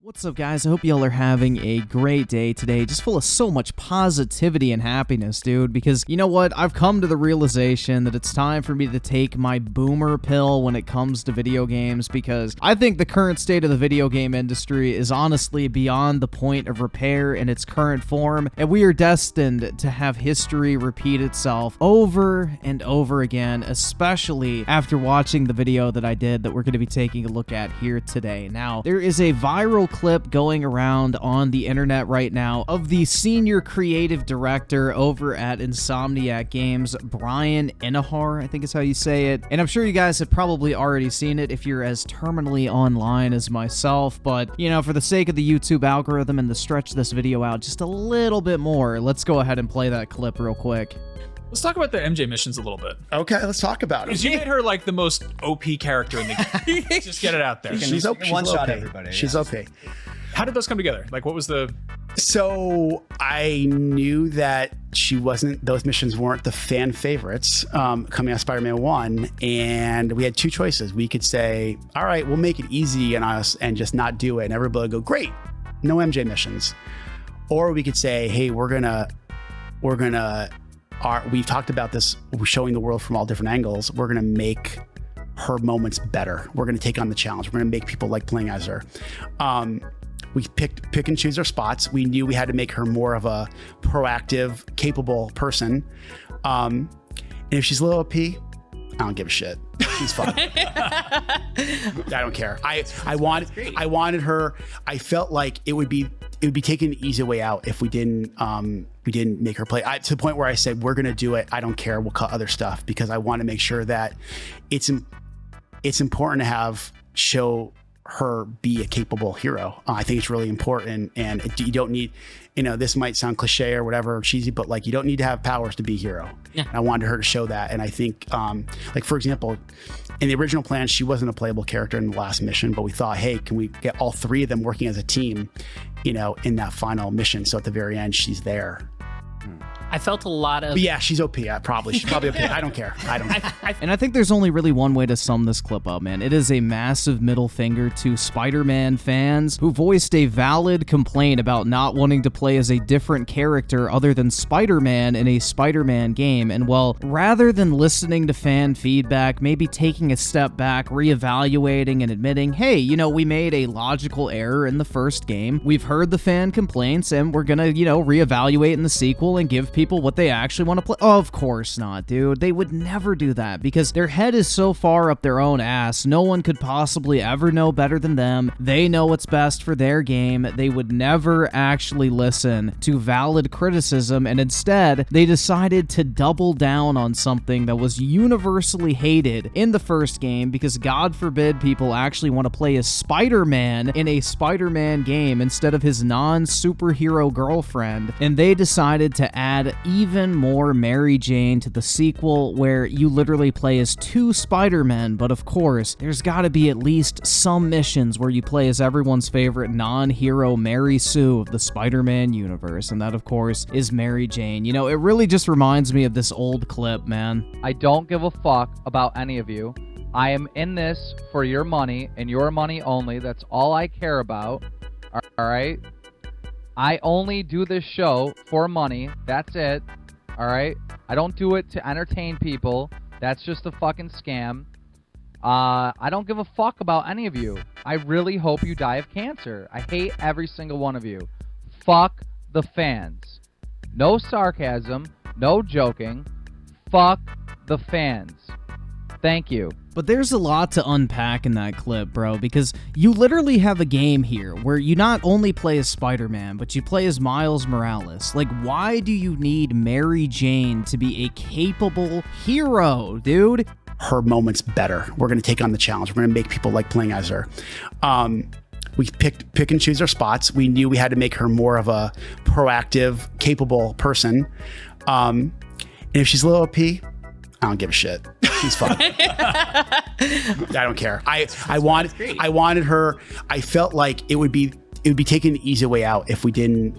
What's up, guys? I hope y'all are having a great day today, just full of so much positivity and happiness, dude, because you know what? I've come to the realization that it's time for me to take my boomer pill when it comes to video games, because I think the current state of the video game industry is honestly beyond the point of repair in its current form, and we are destined to have history repeat itself over and over again, especially after watching the video that I did that we're going to be taking a look at here today. Now, there is a viral clip going around on the internet right now of the senior creative director over at Insomniac Games, Brian Inahar, I think is how you say it. And I'm sure you guys have probably already seen it if you're as terminally online as myself, but you know, for the sake of the YouTube algorithm and to stretch this video out just a little bit more, let's go ahead and play that clip real quick. Let's talk about the MJ missions a little bit. Okay, let's talk about it. Because you made her like the most OP character in the game. Just get it out there. She's OP. One-shot everybody. She's OP. How did those come together? Like, what was the... So I knew that those missions weren't the fan favorites coming out of Spider-Man 1, and we had two choices. We could say, all right, we'll make it easy on us and just not do it, and everybody would go, great, no MJ missions. Or we could say, hey, we've talked about this, showing the world from all different angles. We're going to make her moments better. We're going to take on the challenge. We're going to make people like playing as her. We pick and choose our spots. We knew we had to make her more of a proactive, capable person. And if she's a little OP, I don't give a shit. She's fine. I don't care. I wanted her. I felt like it would be taking the easy way out if we didn't make her play. To the point where I said, we're going to do it. I don't care. We'll cut other stuff, because I want to make sure that it's important to show her be a capable hero. I think it's really important, and you don't need, this might sound cliche or whatever, cheesy, but like, you don't need to have powers to be a hero. Yeah. And I wanted her to show that. And I think, like, for example, in the original plan, she wasn't a playable character in the last mission, but we thought, hey, can we get all three of them working as a team, in that final mission? So at the very end, she's there. I felt a lot of... But yeah, she's OP. She's probably OP. I don't care. And I think there's only really one way to sum this clip up, man. It is a massive middle finger to Spider-Man fans who voiced a valid complaint about not wanting to play as a different character other than Spider-Man in a Spider-Man game. And well, rather than listening to fan feedback, maybe taking a step back, reevaluating and admitting, hey, we made a logical error in the first game. We've heard the fan complaints, and we're gonna, reevaluate in the sequel and give people what they actually want to play. Of course not, dude. They would never do that, because their head is so far up their own ass. No one could possibly ever know better than them. They know what's best for their game. They would never actually listen to valid criticism, and instead they decided to double down on something that was universally hated in the first game, because God forbid people actually want to play as Spider-Man in a Spider-Man game instead of his non-superhero girlfriend. And they decided to add even more Mary Jane to the sequel, where you literally play as two Spider-Men. But of course, there's got to be at least some missions where you play as everyone's favorite non-hero Mary Sue of the Spider-Man universe, and that of course is Mary Jane. It really just reminds me of this old clip, man. I don't give a fuck about any of you. I am in this for your money and your money only. That's all I care about. All right? I only do this show for money. That's it. All right? I don't do it to entertain people. That's just a fucking scam. I don't give a fuck about any of you. I really hope you die of cancer. I hate every single one of you. Fuck the fans. No sarcasm. No joking. Fuck the fans. Thank you. But there's a lot to unpack in that clip, bro, because you literally have a game here where you not only play as Spider-Man, but you play as Miles Morales. Like, why do you need Mary Jane to be a capable hero, dude? Her moments better. We're going to take on the challenge. We're going to make people like playing as her. We pick and choose our spots. We knew we had to make her more of a proactive, capable person. And if she's a little OP, I don't give a shit. She's fine. I don't care. I wanted her. I felt like it would it would be taking the easy way out if we didn't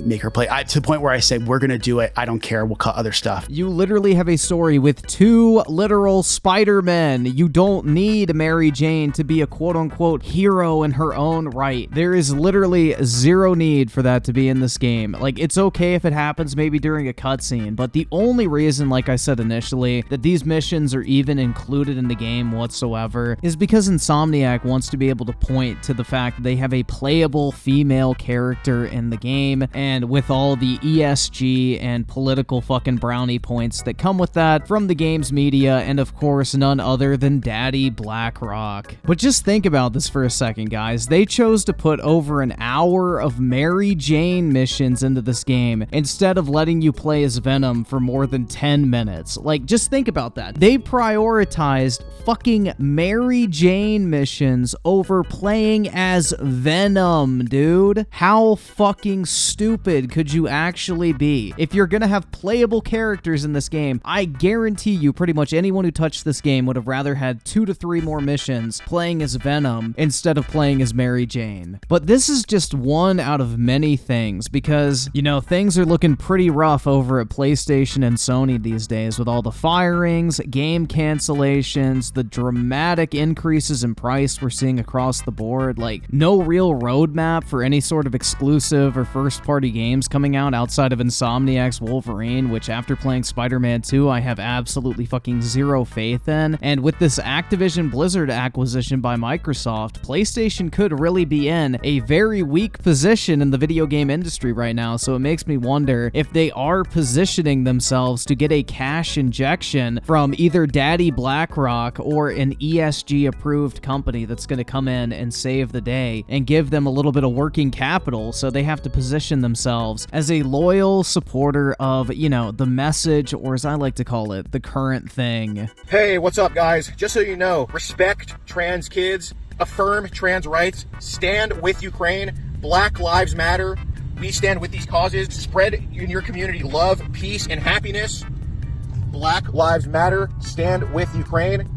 make her play. To the point where I said, we're going to do it. I don't care. We'll cut other stuff. You literally have a story with 2 literal Spider-Men. You don't need Mary Jane to be a quote-unquote hero in her own right. There is literally zero need for that to be in this game. Like, it's okay if it happens maybe during a cutscene, but the only reason, like I said initially, that these missions are even included in the game whatsoever is because Insomniac wants to be able to point to the fact that they have a playable female character in the game, and with all the ESG and political fucking brownie points that come with that from the game's media, and of course none other than Daddy Blackrock. But just think about this for a second, guys. They chose to put over an hour of Mary Jane missions into this game instead of letting you play as Venom for more than 10 minutes. Like, just think about that. They prioritized fucking Mary Jane missions over playing as Venom, dude. How fucking stupid could you actually be? If you're gonna have playable characters in this game, I guarantee you pretty much anyone who touched this game would have rather had 2 to 3 more missions playing as Venom instead of playing as Mary Jane. But this is just one out of many things, because, you know, things are looking pretty rough over at PlayStation and Sony these days with all the firings, game cancellations, the dramatic increases in price we're seeing across the board. Like, no real roadmap for any sort of exclusive or first-party games coming out outside of Insomniac's Wolverine, which after playing Spider-Man 2, I have absolutely fucking zero faith in. And with this Activision Blizzard acquisition by Microsoft, PlayStation could really be in a very weak position in the video game industry right now, so it makes me wonder if they are positioning themselves to get a cash injection from either Daddy Blackrock or an ESG-approved company that's going to come in and save the day and give them a little bit of working capital, so they have to position themselves as a loyal supporter of, you know, the message, or as I like to call it, the current thing. Hey, what's up, guys? Just so you know, respect trans kids, affirm trans rights, stand with Ukraine, Black Lives Matter. We stand with these causes. Spread in your community love, peace, and happiness. Black Lives Matter. Stand with Ukraine.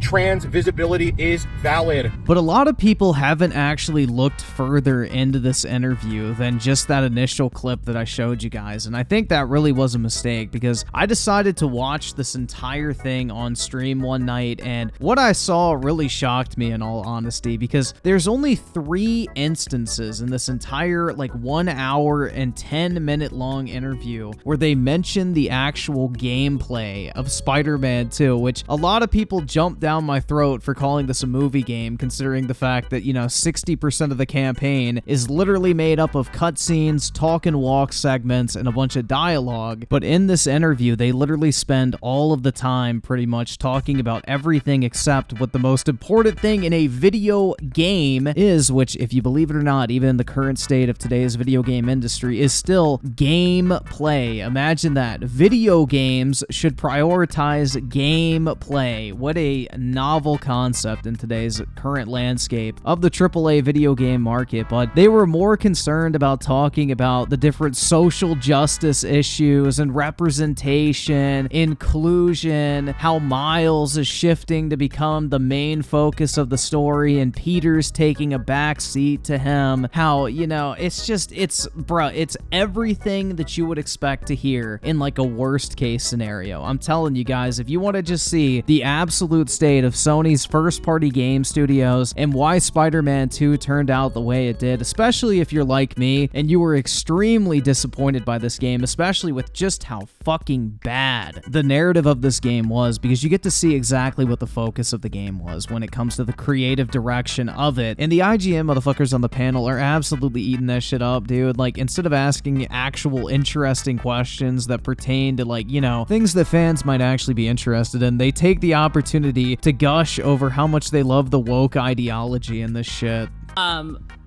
Trans visibility is valid. But a lot of people haven't actually looked further into this interview than just that initial clip that I showed you guys, and I think that really was a mistake, because I decided to watch this entire thing on stream one night, and what I saw really shocked me, in all honesty, because there's only 3 instances in this entire, like, 1 hour and 10-minute long interview where they mention the actual gameplay of Spider-Man 2, which a lot of people jumped down my throat for calling this a movie game, considering the fact that, you know, 60% of the campaign is literally made up of cutscenes, talk and walk segments, and a bunch of dialogue. But in this interview, they literally spend all of the time pretty much talking about everything except what the most important thing in a video game is, which, if you believe it or not, even in the current state of today's video game industry, is still gameplay. Imagine that. Video games should prioritize gameplay. What a novel concept in today's current landscape of the AAA video game market, but they were more concerned about talking about the different social justice issues and representation, inclusion, how Miles is shifting to become the main focus of the story and Peter's taking a back seat to him, how, you know, it's everything that you would expect to hear in like a worst case scenario. I'm telling you guys, if you want to just see the absolute state of Sony's first-party game studios and why Spider-Man 2 turned out the way it did, especially if you're like me and you were extremely disappointed by this game, especially with just how fucking bad the narrative of this game was, because you get to see exactly what the focus of the game was when it comes to the creative direction of it. And the IGN motherfuckers on the panel are absolutely eating that shit up, dude. Like, instead of asking actual interesting questions that pertain to, like, you know, things that fans might actually be interested in, they take the opportunity to gush over how much they love the woke ideology in this shit.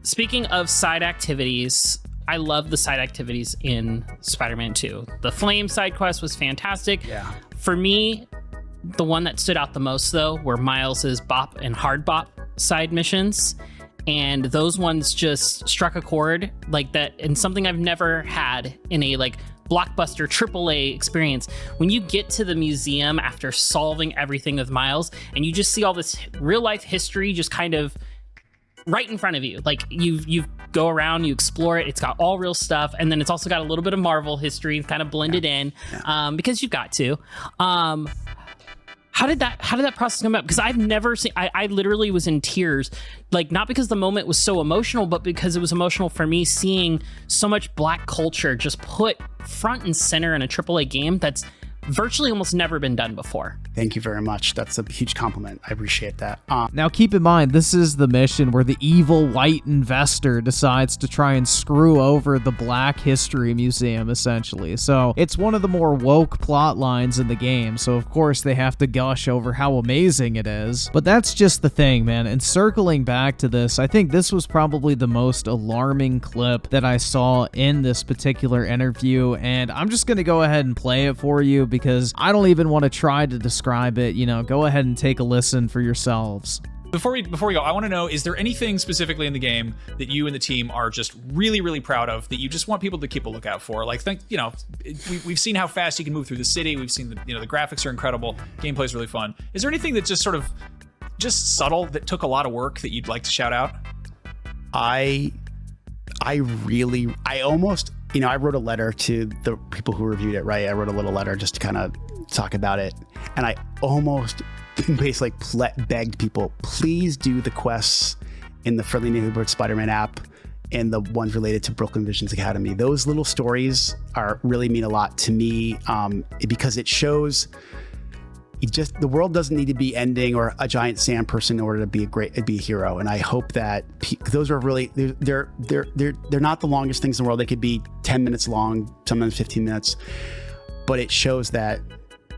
Speaking of side activities, I love the side activities in Spider-Man 2. The Flame side quest was fantastic. Yeah. For me, the one that stood out the most, though, were Miles's Bop and Hard Bop side missions. And those ones just struck a chord like that, and something I've never had in a like blockbuster AAA experience. When you get to the museum after solving everything with Miles, and you just see all this real life history just kind of right in front of you. Like you go around, you explore it. It's got all real stuff, and then it's also got a little bit of Marvel history kind of blended in, because you've got to. How did that process come up? Because I've never seen. I literally was in tears, like not because the moment was so emotional, but because it was emotional for me seeing so much Black culture just put front and center in a AAA game that's virtually almost never been done before. Thank you very much. That's a huge compliment. I appreciate that. Now, keep in mind, this is the mission where the evil white investor decides to try and screw over the Black History Museum, essentially. So it's one of the more woke plot lines in the game. So, of course, they have to gush over how amazing it is. But that's just the thing, man. And circling back to this, I think this was probably the most alarming clip that I saw in this particular interview. And I'm just going to go ahead and play it for you because I don't even want to try to describe it. You know, go ahead and take a listen for yourselves. Before we go, I want to know, is there anything specifically in the game that you and the team are just really, really proud of that you just want people to keep a lookout for? Like, we've seen how fast you can move through the city. We've seen the graphics are incredible. Gameplay is really fun. Is there anything that's just sort of just subtle that took a lot of work that you'd like to shout out? I almost, I wrote a letter to the people who reviewed it, right? I wrote a little letter just to kind of talk about it. And I almost basically begged people, please do the quests in the Friendly Neighborhood Spider-Man app and the ones related to Brooklyn Visions Academy. Those little stories really mean a lot to me, because it shows the world doesn't need to be ending or a giant sand person in order to be a hero. And I hope that those are really, they're not the longest things in the world. They could be 10 minutes long, sometimes 15 minutes, but it shows that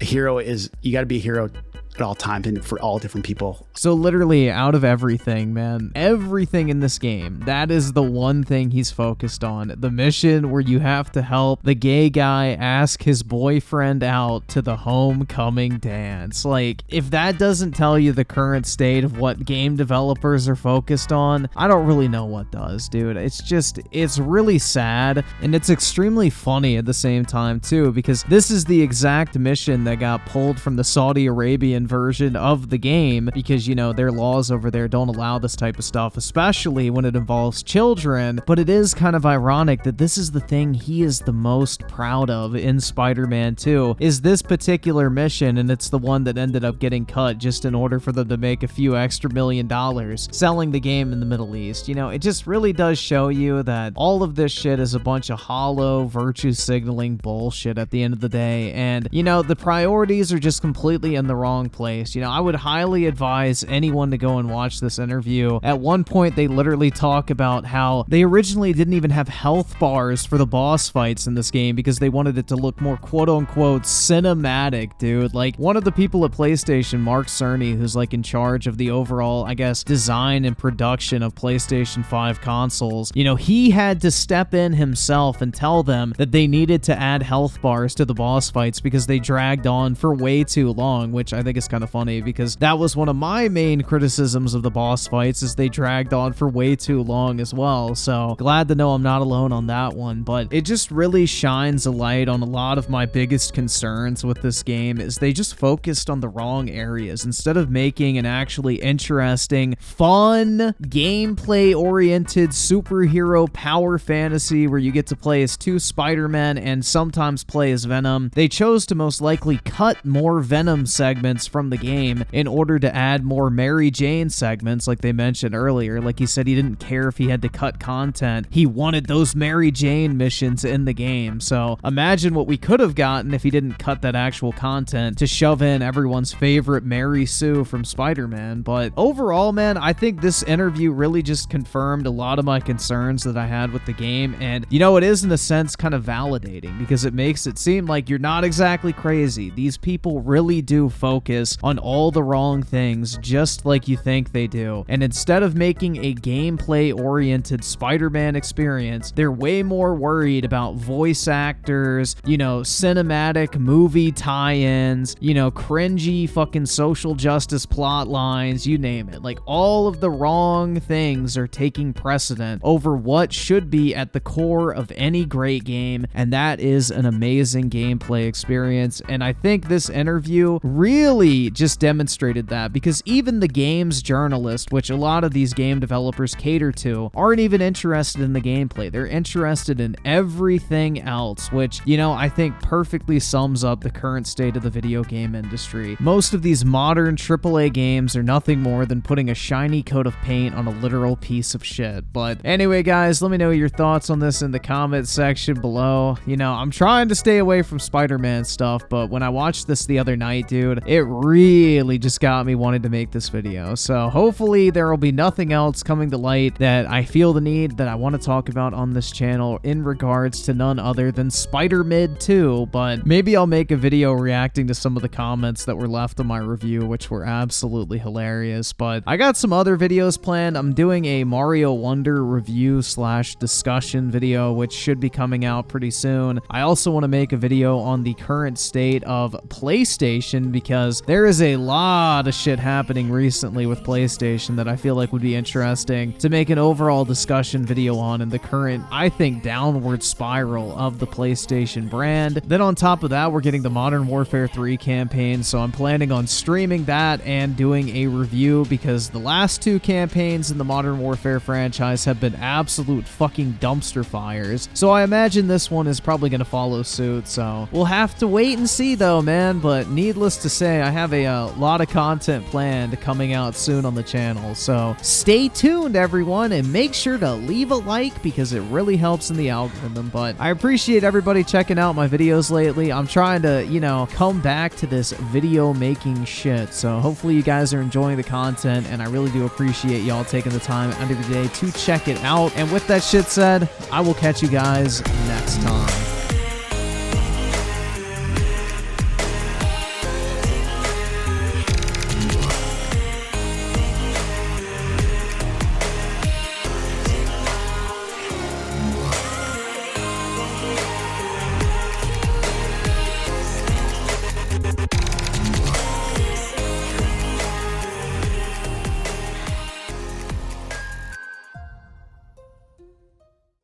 you got to be a hero at all times and for all different people. So literally out of everything, man, everything in this game, that is the one thing he's focused on. The mission where you have to help the gay guy ask his boyfriend out to the homecoming dance. Like, if that doesn't tell you the current state of what game developers are focused on, I don't really know what does, dude. It's really sad, and it's extremely funny at the same time too, because this is the exact mission that got pulled from the Saudi Arabian version of the game because, their laws over there don't allow this type of stuff, especially when it involves children. But it is kind of ironic that this is the thing he is the most proud of in Spider-Man 2, is this particular mission, and it's the one that ended up getting cut just in order for them to make a few extra $1 million selling the game in the Middle East. It just really does show you that all of this shit is a bunch of hollow virtue signaling bullshit at the end of the day, and the priorities are just completely in the wrong place. I would highly advise anyone to go and watch this interview. At one point, they literally talk about how they originally didn't even have health bars for the boss fights in this game because they wanted it to look more quote-unquote cinematic, dude. Like, one of the people at PlayStation, Mark Cerny, who's like in charge of the overall, I guess, design and production of PlayStation 5 consoles, he had to step in himself and tell them that they needed to add health bars to the boss fights because they dragged on for way too long, which I think is kind of funny because that was one of my main criticisms of the boss fights, is they dragged on for way too long as well. So glad to know I'm not alone on that one, but it just really shines a light on a lot of my biggest concerns with this game, is they just focused on the wrong areas. Instead of making an actually interesting, fun, gameplay-oriented superhero power fantasy where you get to play as two Spider-Men and sometimes play as Venom, they chose to most likely cut more Venom segments from the game in order to add more Mary Jane segments, like they mentioned earlier. Like he said, he didn't care if he had to cut content. He wanted those Mary Jane missions in the game. So imagine what we could have gotten if he didn't cut that actual content to shove in everyone's favorite Mary Sue from Spider-Man. But overall, man, I think this interview really just confirmed a lot of my concerns that I had with the game. And, it is in a sense kind of validating because it makes it seem like you're not exactly crazy. These people really do focus on all the wrong things, just like you think they do. And instead of making a gameplay-oriented Spider-Man experience, they're way more worried about voice actors, cinematic movie tie-ins, cringy fucking social justice plot lines, you name it. Like, all of the wrong things are taking precedent over what should be at the core of any great game, and that is an amazing gameplay experience. And I think this interview really really just demonstrated that, because even the games journalist, which a lot of these game developers cater to, aren't even interested in the gameplay. They're interested in everything else, which, you know, I think perfectly sums up the current state of the video game industry. Most of these modern AAA games are nothing more than putting a shiny coat of paint on a literal piece of shit. But anyway, guys, let me know your thoughts on this in the comment section below. You know, I'm trying to stay away from Spider-Man stuff, but when I watched this the other night, dude, it really just got me wanting to make this video. So hopefully there will be nothing else coming to light that I feel the need that I want to talk about on this channel in regards to none other than Spider-Mid 2, but maybe I'll make a video reacting to some of the comments that were left on my review, which were absolutely hilarious. But I got some other videos planned. I'm doing a Mario Wonder review / discussion video, which should be coming out pretty soon. I also want to make a video on the current state of PlayStation, because there is a lot of shit happening recently with PlayStation that I feel like would be interesting to make an overall discussion video on, in the current, I think, downward spiral of the PlayStation brand. Then on top of that, we're getting the Modern Warfare 3 campaign, so I'm planning on streaming that and doing a review, because the last 2 campaigns in the Modern Warfare franchise have been absolute fucking dumpster fires. So I imagine this one is probably going to follow suit, so we'll have to wait and see though, man. But needless to say, I have a lot of content planned coming out soon on the channel, so stay tuned everyone, and make sure to leave a like, because it really helps in the algorithm. But I appreciate everybody checking out my videos lately. I'm trying to, you know, come back to this video making shit, so hopefully you guys are enjoying the content, and I really do appreciate y'all taking the time out of your day to check it out. And with that shit said, I will catch you guys next time.